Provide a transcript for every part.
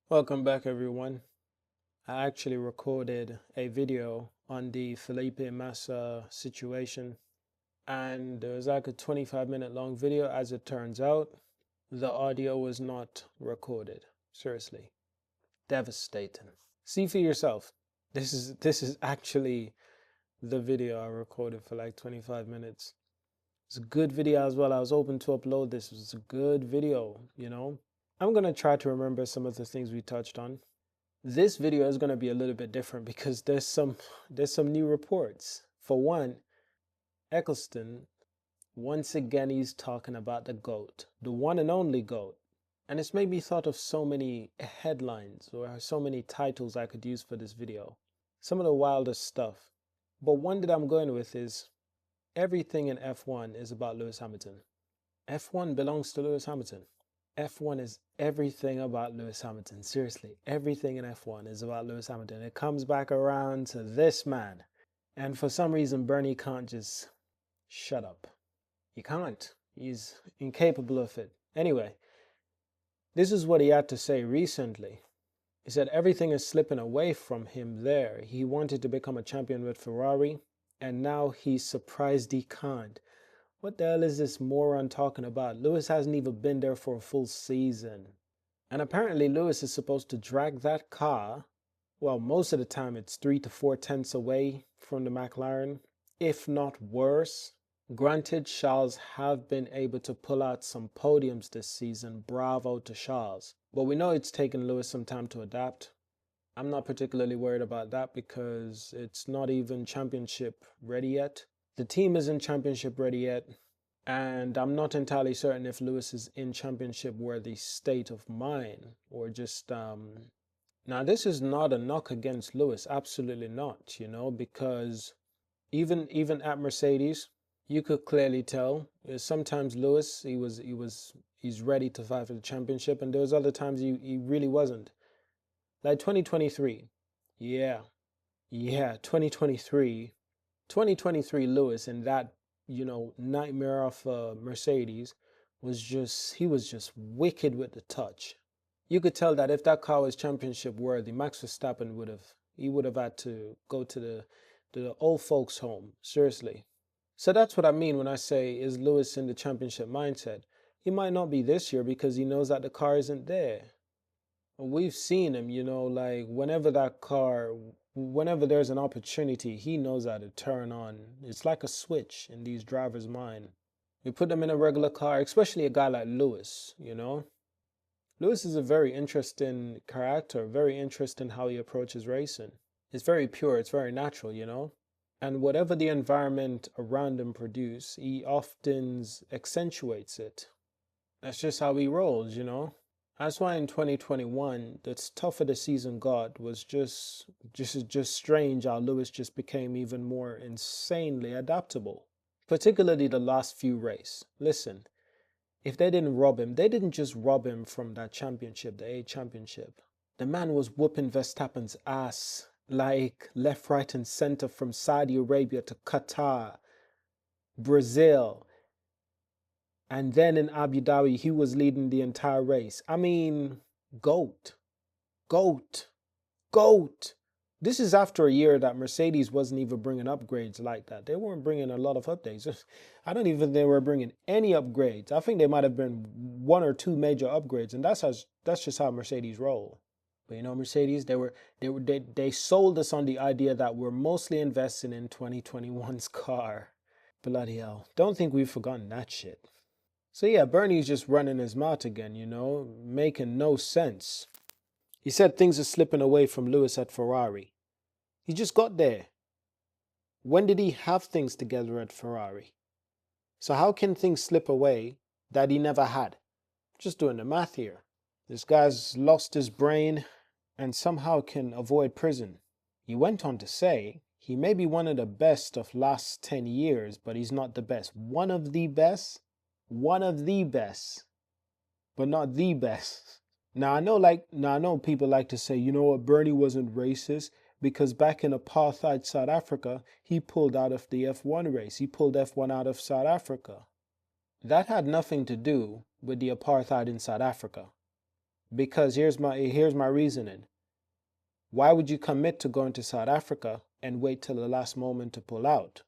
Welcome back, everyone. I actually recorded a video on the Felipe Massa situation, and it was like a 25-minute long video. As it turns out, the audio was not recorded. Seriously, devastating. See for yourself. This is actually the video I recorded for like 25 minutes. It's a good video as well. I was open to upload this. It was a good video. I'm gonna try to remember some of the things we touched on. This video is going to be a little bit different because there's some new reports. For one, Eccleston, once again, he's talking about the GOAT, the one and only GOAT. And it's made me thought of so many headlines or so many titles I could use for this video. Some of the wildest stuff. But one that I'm going with is everything in F1 is about Lewis Hamilton. F1 belongs to Lewis Hamilton. F1 is everything about Lewis Hamilton. Seriously, everything in F1 is about Lewis Hamilton. It comes back around to this man. And for some reason, Bernie can't just shut up. He can't. He's incapable of it. Anyway, this is what he had to say recently. He said everything is slipping away from him there. He wanted to become a champion with Ferrari, and now he's surprised he can't. What the hell is this moron talking about? Lewis hasn't even been there for a full season. And apparently Lewis is supposed to drag that car. Well, most of the time it's 3 to 4 tenths away from the McLaren, if not worse. Granted, Charles have been able to pull out some podiums this season. Bravo to Charles. But we know it's taken Lewis some time to adapt. I'm not particularly worried about that because it's not even championship ready yet. The team isn't championship ready yet, and I'm not entirely certain if Lewis is in championship worthy state of mind or just now this is not a knock against Lewis, absolutely not, because even at Mercedes, you could clearly tell sometimes Lewis he's ready to fight for the championship, and there was other times he really wasn't. Like 2023. Yeah, 2023 Lewis and that, nightmare of Mercedes he was just wicked with the touch. You could tell that if that car was championship worthy, Max Verstappen would have had to go to the old folks home. Seriously. So that's what I mean when I say, is Lewis in the championship mindset? He might not be this year because he knows that the car isn't there. We've seen him, like whenever there's an opportunity, he knows how to turn on. It's like a switch in these drivers' mind. You put them in a regular car, especially a guy like Lewis, Lewis is a very interesting character, very interesting how he approaches racing. It's very pure, it's very natural. And whatever the environment around him produce, he often accentuates it. That's just how he rolls. That's why in 2021, the tougher the season got was just strange how Lewis just became even more insanely adaptable. Particularly the last few races. Listen, if they didn't rob him, they didn't just rob him from that championship, the A championship. The man was whooping Verstappen's ass like left, right, and center from Saudi Arabia to Qatar, Brazil. And then in Abu Dhabi, he was leading the entire race. I mean, GOAT. GOAT. GOAT. This is after a year that Mercedes wasn't even bringing upgrades like that. They weren't bringing a lot of updates. I don't even think they were bringing any upgrades. I think they might have been 1 or 2 major upgrades, and that's just how Mercedes roll. But Mercedes, they sold us on the idea that we're mostly investing in 2021's car. Bloody hell. Don't think we've forgotten that shit. So yeah, Bernie's just running his mouth again, making no sense. He said things are slipping away from Lewis at Ferrari. He just got there. When did he have things together at Ferrari? So how can things slip away that he never had? Just doing the math here. This guy's lost his brain and somehow can avoid prison. He went on to say, he may be one of the best of last 10 years, but he's not the best. One of the best? One of the best, but not the best. Now I know people like to say, Bernie wasn't racist because back in apartheid South Africa, he pulled out of the F1 race. He pulled F1 out of South Africa. That had nothing to do with the apartheid in South Africa. Because here's my reasoning. Why would you commit to going to South Africa and wait till the last moment to pull out?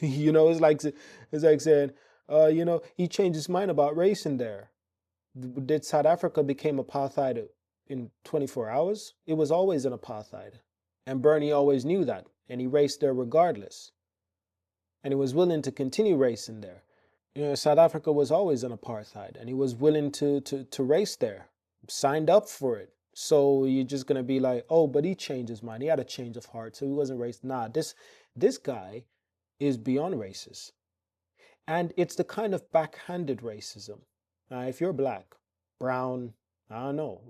It's like saying, he changed his mind about racing there. Did South Africa become apartheid in 24 hours? It was always an apartheid. And Bernie always knew that. And he raced there regardless. And he was willing to continue racing there. South Africa was always an apartheid. And he was willing to race there. Signed up for it. So you're just going to be like, oh, but he changed his mind. He had a change of heart. So he wasn't racist. Nah, this guy is beyond racist. And it's the kind of backhanded racism. If you're black, brown, I don't know.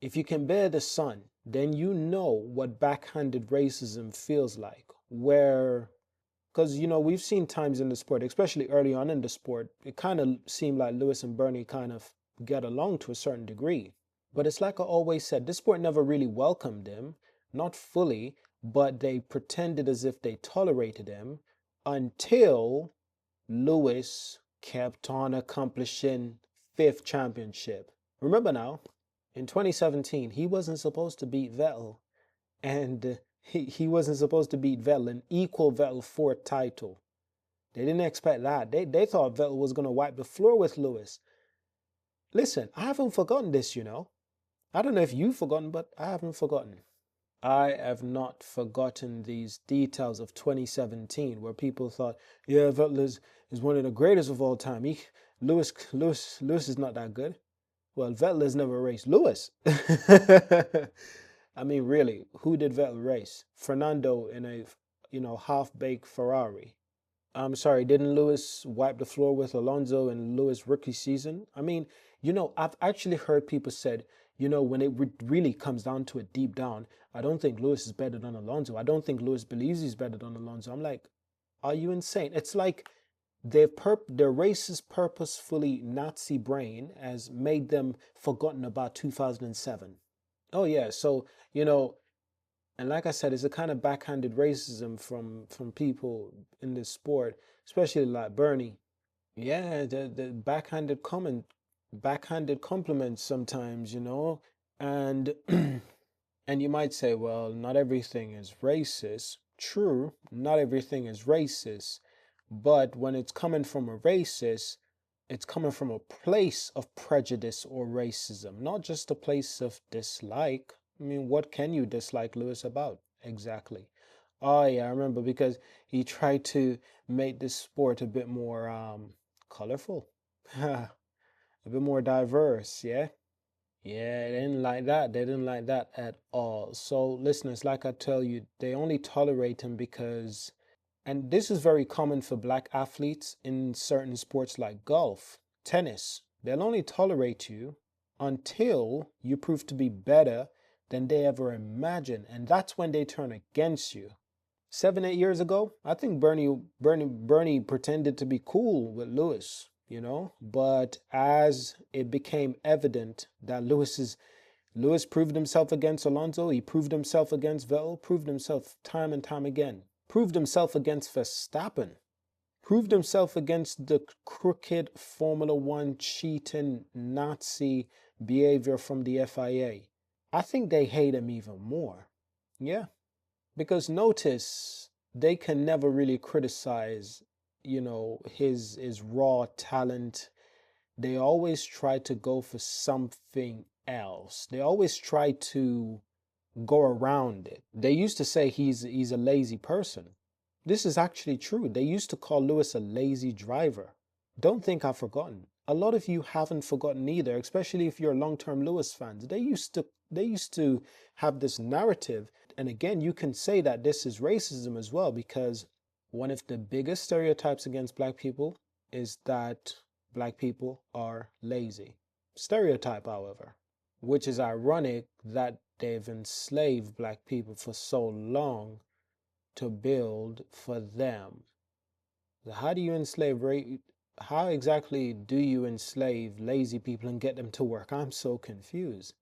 If you can bear the sun, then you know what backhanded racism feels like. Because, we've seen times in the sport, especially early on in the sport, it kind of seemed like Lewis and Bernie kind of get along to a certain degree. But it's like I always said, this sport never really welcomed him, not fully, but they pretended as if they tolerated him until Lewis kept on accomplishing fifth championship. Remember now, in 2017, he wasn't supposed to beat Vettel, and he wasn't supposed to beat Vettel and equal Vettel fourth title. They didn't expect that. They thought Vettel was going to wipe the floor with Lewis. Listen, I haven't forgotten this, I don't know if you've forgotten, but I haven't forgotten. I have not forgotten these details of 2017 where people thought, yeah, Vettel is one of the greatest of all time. Lewis is not that good. Well, Vettel has never raced Lewis. I mean, really, who did Vettel race? Fernando in a, half-baked Ferrari. I'm sorry, didn't Lewis wipe the floor with Alonso in Lewis' rookie season? I mean, I've actually heard people said, when it really comes down to it deep down, I don't think Lewis is better than Alonso. I don't think Lewis believes he's better than Alonso. I'm like, are you insane? It's like their racist, purposefully Nazi brain has made them forgotten about 2007. Oh yeah, so, and like I said, it's a kind of backhanded racism from people in this sport, especially like Bernie. Yeah, the backhanded compliments sometimes, and and you might say, well, not everything is racist. True, not everything is racist, but when it's coming from a racist, it's coming from a place of prejudice or racism, not just a place of dislike. I mean, what can you dislike Lewis about? Exactly. Oh yeah, I remember because he tried to make this sport a bit more colorful, a bit more diverse, yeah? Yeah, they didn't like that. They didn't like that at all. So, listeners, like I tell you, they only tolerate him because, and this is very common for black athletes in certain sports like golf, tennis. They'll only tolerate you until you prove to be better than they ever imagined. And that's when they turn against you. 7, 8 years ago, I think Bernie pretended to be cool with Lewis, but as it became evident that Lewis proved himself against Alonso, he proved himself against Vettel, proved himself time and time again, proved himself against Verstappen, proved himself against the crooked Formula One cheating Nazi behavior from the FIA. I think they hate him even more. Yeah. Because notice they can never really criticize, his raw talent. They always try to go for something else. They always try to go around it. They used to say he's a lazy person. This is actually true. They used to call Lewis a lazy driver. Don't think I've forgotten. A lot of you haven't forgotten either, especially if you're long-term Lewis fans. They used to have this narrative. And again, you can say that this is racism as well, because one of the biggest stereotypes against black people is that black people are lazy. Stereotype, however, which is ironic that they've enslaved black people for so long to build for them. How do you enslave How exactly do you enslave lazy people and get them to work? I'm so confused.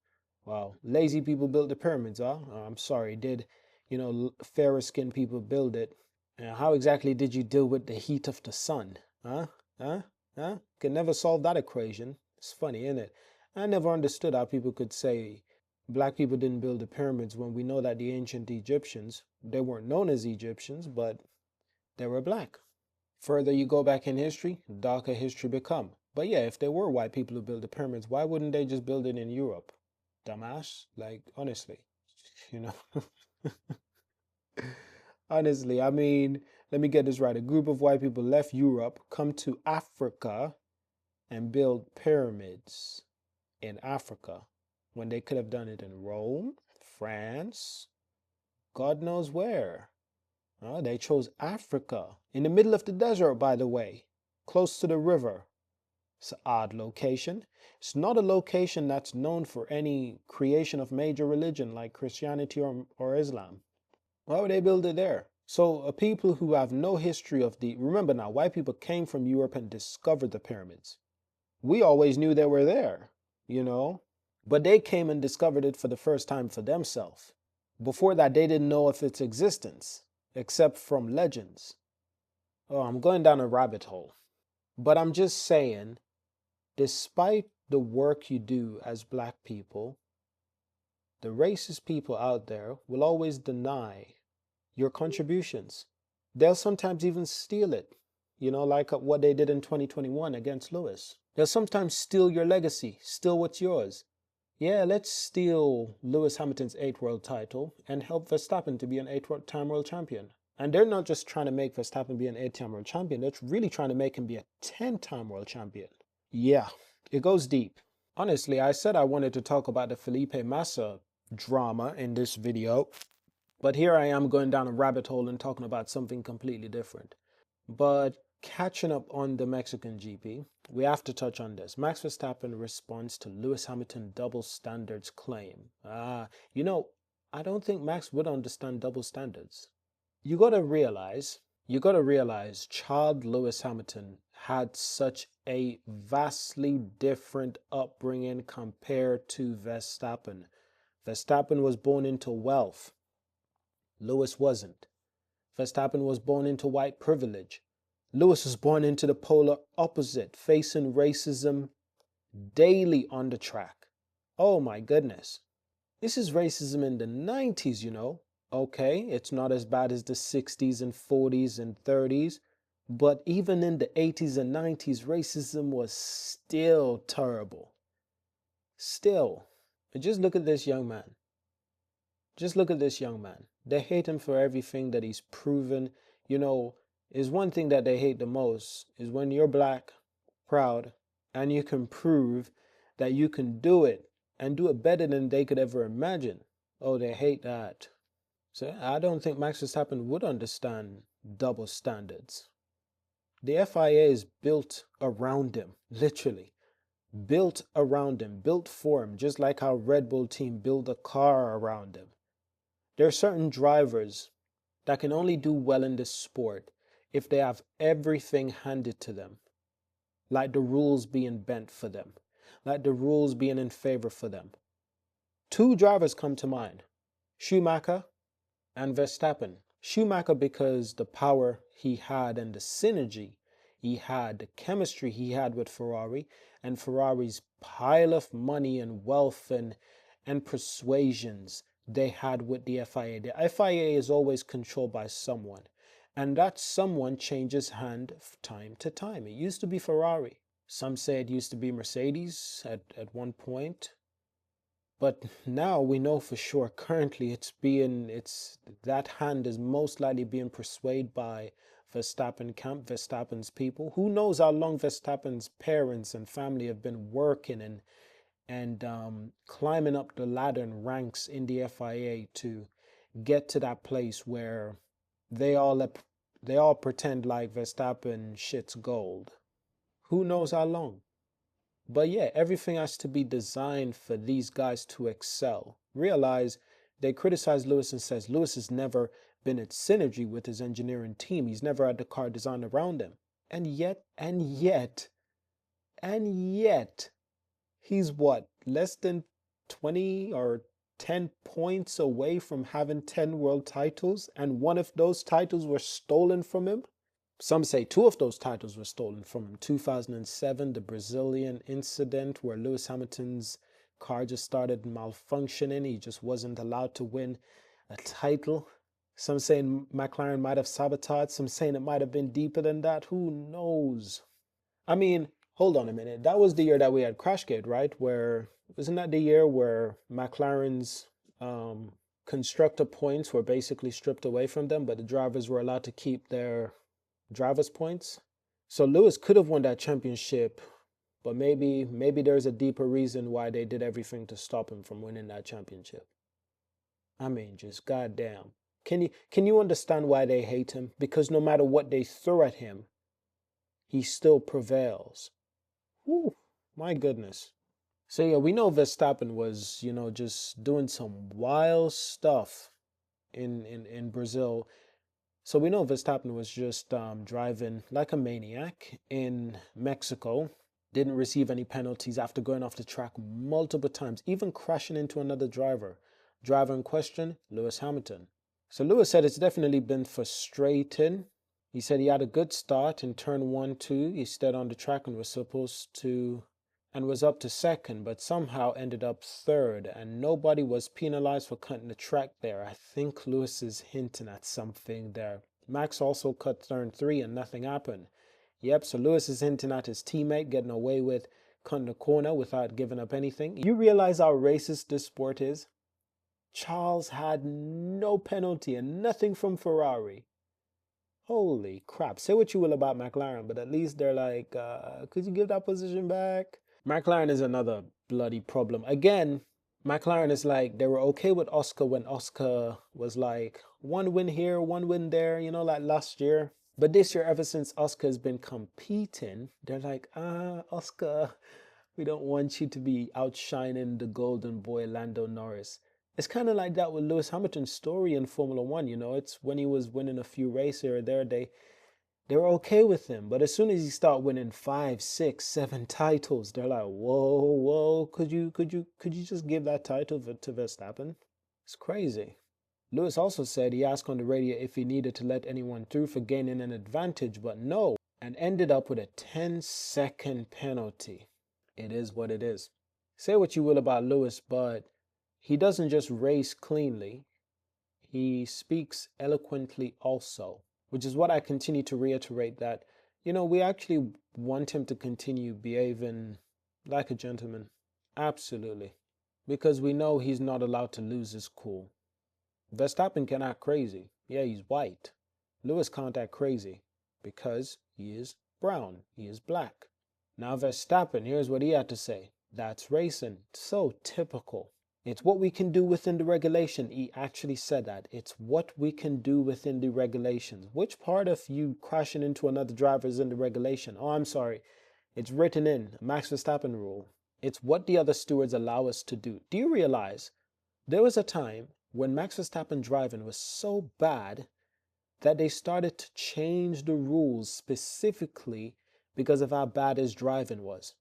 Wow, lazy people built the pyramids, huh? I'm sorry, did, fairer skinned people build it? How exactly did you deal with the heat of the sun? Huh? Huh? Huh? Can never solve that equation. It's funny, isn't it? I never understood how people could say black people didn't build the pyramids when we know that the ancient Egyptians, they weren't known as Egyptians, but they were black. Further you go back in history, darker history become. But yeah, if there were white people who built the pyramids, why wouldn't they just build it in Europe? Dumbass. Like, honestly, you know. Honestly, I mean, let me get this right. A group of white people left Europe, come to Africa, and build pyramids in Africa when they could have done it in Rome, France, God knows where. They chose Africa, in the middle of the desert, by the way, close to the river. It's an odd location. It's not a location that's known for any creation of major religion like Christianity or Islam. Why would they build it there? So people who have no history of remember now, white people came from Europe and discovered the pyramids. We always knew they were there, you know, but they came and discovered it for the first time for themselves. Before that, they didn't know of its existence, except from legends. Oh, I'm going down a rabbit hole. But I'm just saying, despite the work you do as black people, the racist people out there will always deny your contributions. They'll sometimes even steal it, you know, like what they did in 2021 against Lewis. They'll sometimes steal your legacy, steal what's yours. Yeah, let's steal Lewis Hamilton's 8th world title and help Verstappen to be an 8-time world champion. And they're not just trying to make Verstappen be an 8-time world champion, they're really trying to make him be a 10-time world champion. Yeah, it goes deep. Honestly, I said I wanted to talk about the Felipe Massa drama in this video, but here I am going down a rabbit hole and talking about something completely different. But catching up on the Mexican GP, we have to touch on this. Max Verstappen responds to Lewis Hamilton double standards claim. You know, I don't think Max would understand double standards. You got to realize, child Lewis Hamilton had such a vastly different upbringing compared to Verstappen. Verstappen was born into wealth. Lewis wasn't. Verstappen was born into white privilege. Lewis was born into the polar opposite, facing racism daily on the track. Oh my goodness. This is racism in the 90s, you know. Okay, it's not as bad as the 60s and 40s and 30s, but even in the 80s and 90s, racism was still terrible. Still. Just look at this young man. Just look at this young man. They hate him for everything that he's proven. You know, is one thing that they hate the most is when you're black, proud, and you can prove that you can do it and do it better than they could ever imagine. Oh, they hate that. So I don't think Max Verstappen would understand double standards. The FIA is built around him, literally. Built around him, built for him, just like how Red Bull team built a car around him. There are certain drivers that can only do well in this sport if they have everything handed to them, like the rules being bent for them, like the rules being in favor for them. 2 drivers come to mind, Schumacher and Verstappen. Schumacher because the power he had and the synergy he had, the chemistry he had with Ferrari, and Ferrari's pile of money and wealth and persuasions they had with the FIA. The FIA is always controlled by someone, and that someone changes hand time to time. It used to be Ferrari. Some say it used to be Mercedes at one point. But now we know for sure currently that hand is most likely being persuaded by Verstappen camp, Verstappen's people. Who knows how long Verstappen's parents and family have been working and climbing up the ladder and ranks in the FIA to get to that place where they all pretend like Verstappen shits gold. Who knows how long? But yeah, everything has to be designed for these guys to excel. Realize they criticize Lewis and says Lewis has never been in synergy with his engineering team. He's never had the car designed around him. And yet, he's what? Less than 20 or 10 points away from having 10 world titles, and one of those titles were stolen from him? Some say two of those titles were stolen from him. 2007, the Brazilian incident where Lewis Hamilton's car just started malfunctioning. He just wasn't allowed to win a title. Some saying McLaren might have sabotaged. Some saying it might have been deeper than that. Who knows? I mean, hold on a minute. That was the year that we had Crashgate, right? Where wasn't that the year where McLaren's constructor points were basically stripped away from them, but the drivers were allowed to keep their driver's points? So Lewis could have won that championship, but maybe there's a deeper reason why they did everything to stop him from winning that championship. I mean, just goddamn. Can you understand why they hate him? Because no matter what they throw at him, he still prevails. Whew, my goodness. So yeah, we know Verstappen was, just doing some wild stuff in Brazil. So we know Verstappen was just driving like a maniac in Mexico. Didn't receive any penalties after going off the track multiple times, even crashing into another driver. Driver in question, Lewis Hamilton. So Lewis said it's definitely been frustrating. He said he had a good start in turn 1, 2. He stayed on the track and was up to second, but somehow ended up third, and nobody was penalized for cutting the track there. I think Lewis is hinting at something there. Max also cut turn 3 and nothing happened. Yep, so Lewis is hinting at his teammate getting away with cutting the corner without giving up anything. You realize how racist this sport is? Charles had no penalty and nothing from Ferrari. Holy crap. Say what you will about McLaren, but at least they're like, could you give that position back? McLaren is another bloody problem. Again, McLaren is like, they were okay with Oscar when Oscar was like, one win here, one win there, like last year. But this year, ever since Oscar has been competing, they're like, Oscar, we don't want you to be outshining the golden boy Lando Norris. It's kind of like that with Lewis Hamilton's story in Formula One, It's when he was winning a few races here or there, they were okay with him. But as soon as he start winning 5, 6, 7 titles, they're like, whoa, could you just give that title to Verstappen? It's crazy. Lewis also said he asked on the radio if he needed to let anyone through for gaining an advantage, but no, and ended up with a 10-second penalty. It is what it is. Say what you will about Lewis, but he doesn't just race cleanly, he speaks eloquently also, which is what I continue to reiterate that, we actually want him to continue behaving like a gentleman. Absolutely. Because we know he's not allowed to lose his cool. Verstappen can act crazy. Yeah, he's white. Lewis can't act crazy because he is brown. He is black. Now Verstappen, here's what he had to say. That's racing. So typical. It's what we can do within the regulation. He actually said that. It's what we can do within the regulations. Which part of you crashing into another driver is in the regulation? Oh, I'm sorry. It's written in Max Verstappen rule. It's what the other stewards allow us to do. Do you realize there was a time when Max Verstappen driving was so bad that they started to change the rules specifically because of how bad his driving was.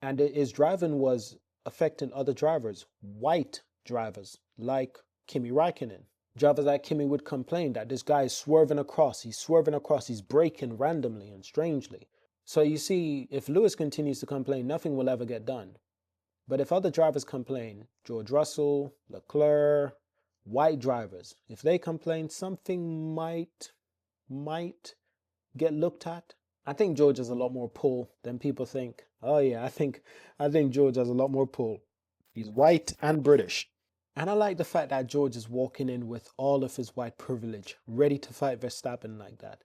And his driving was affecting other drivers, white drivers like Kimi Räikkönen. Drivers like Kimi would complain that this guy is swerving across, he's braking randomly and strangely. So you see, if Lewis continues to complain, nothing will ever get done. But if other drivers complain, George Russell, Leclerc, white drivers, if they complain, something might get looked at. I think George has a lot more pull than people think. Oh yeah, I think George has a lot more pull. He's white and British. And I like the fact that George is walking in with all of his white privilege, ready to fight Verstappen like that.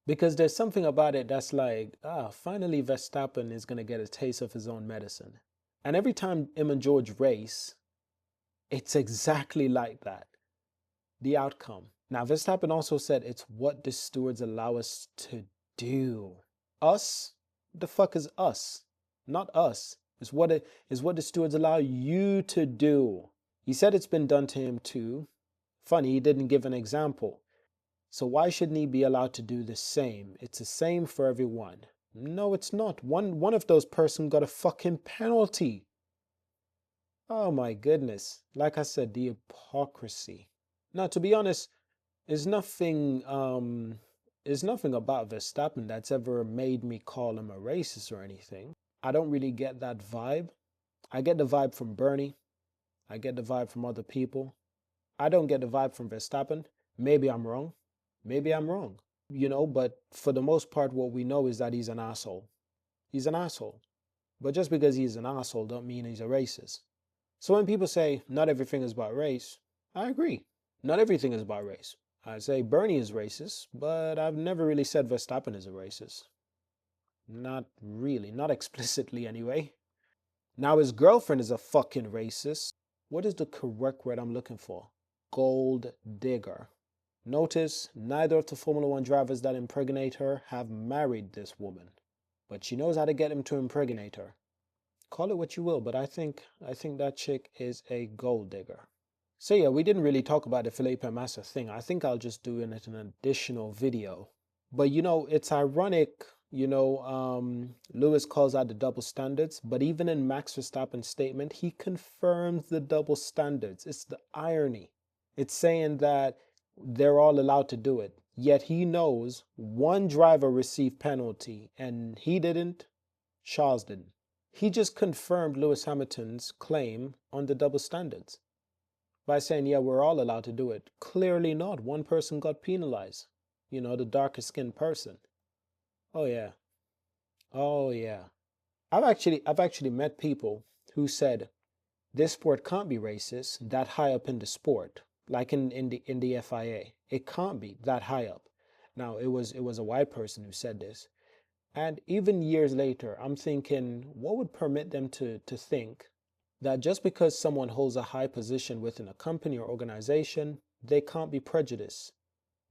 Because there's something about it that's like, finally Verstappen is going to get a taste of his own medicine. And every time him and George race, it's exactly like that. The outcome. Now, Verstappen also said it's what the stewards allow us to do. Us? The fuck is us? Not us. It's what the stewards allow you to do. He said it's been done to him too. Funny, he didn't give an example. So why shouldn't he be allowed to do the same? It's the same for everyone. No, it's not. One of those person got a fucking penalty. Oh my goodness. Like I said, the hypocrisy. Now, to be honest, there's nothing It's nothing about Verstappen that's ever made me call him a racist or anything. I don't really get that vibe. I get the vibe from Bernie. I get the vibe from other people. I don't get the vibe from Verstappen. Maybe I'm wrong. Maybe I'm wrong. But for the most part, what we know is that he's an asshole. He's an asshole. But just because he's an asshole don't mean he's a racist. So when people say not everything is about race, I agree. Not everything is about race. I say Bernie is racist, but I've never really said Verstappen is a racist. Not really, not explicitly anyway. Now his girlfriend is a fucking racist. What is the correct word I'm looking for? Gold digger. Notice neither of the Formula One drivers that impregnate her have married this woman, but she knows how to get him to impregnate her. Call it what you will, but I think that chick is a gold digger. So yeah, we didn't really talk about the Felipe Massa thing. I think I'll just do it in an additional video. But it's ironic, Lewis calls out the double standards, but even in Max Verstappen's statement, he confirms the double standards. It's the irony. It's saying that they're all allowed to do it, yet he knows one driver received penalty and he didn't, Charles didn't. He just confirmed Lewis Hamilton's claim on the double standards by saying, yeah, we're all allowed to do it. Clearly not. One person got penalized, the darker skinned person. Oh yeah. Oh yeah. I've actually met people who said this sport can't be racist that high up in the sport, like in the FIA. It can't be that high up. Now it was a white person who said this. And even years later, I'm thinking, what would permit them to think that just because someone holds a high position within a company or organization, they can't be prejudiced?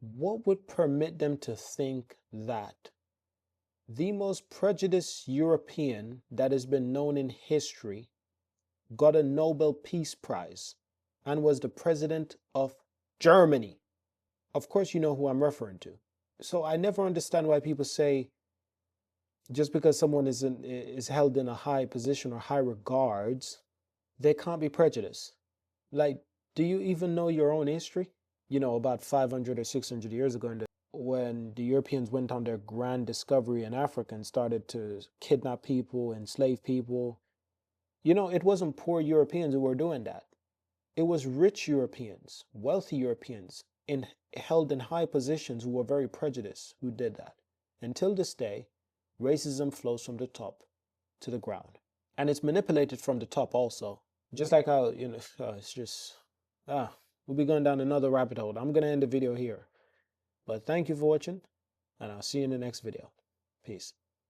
What would permit them to think that? The most prejudiced European that has been known in history got a Nobel Peace Prize and was the president of Germany. Of course, you know who I'm referring to. So I never understand why people say just because someone is held in a high position or high regards, they can't be prejudiced. Like, do you even know your own history? About 500 or 600 years ago, when the Europeans went on their grand discovery in Africa and started to kidnap people, enslave people, it wasn't poor Europeans who were doing that. It was rich Europeans, wealthy Europeans, held in high positions who were very prejudiced who did that. Until this day, racism flows from the top to the ground. And it's manipulated from the top also. Just like how, it's just, we'll be going down another rabbit hole. I'm going to end the video here. But thank you for watching, and I'll see you in the next video. Peace.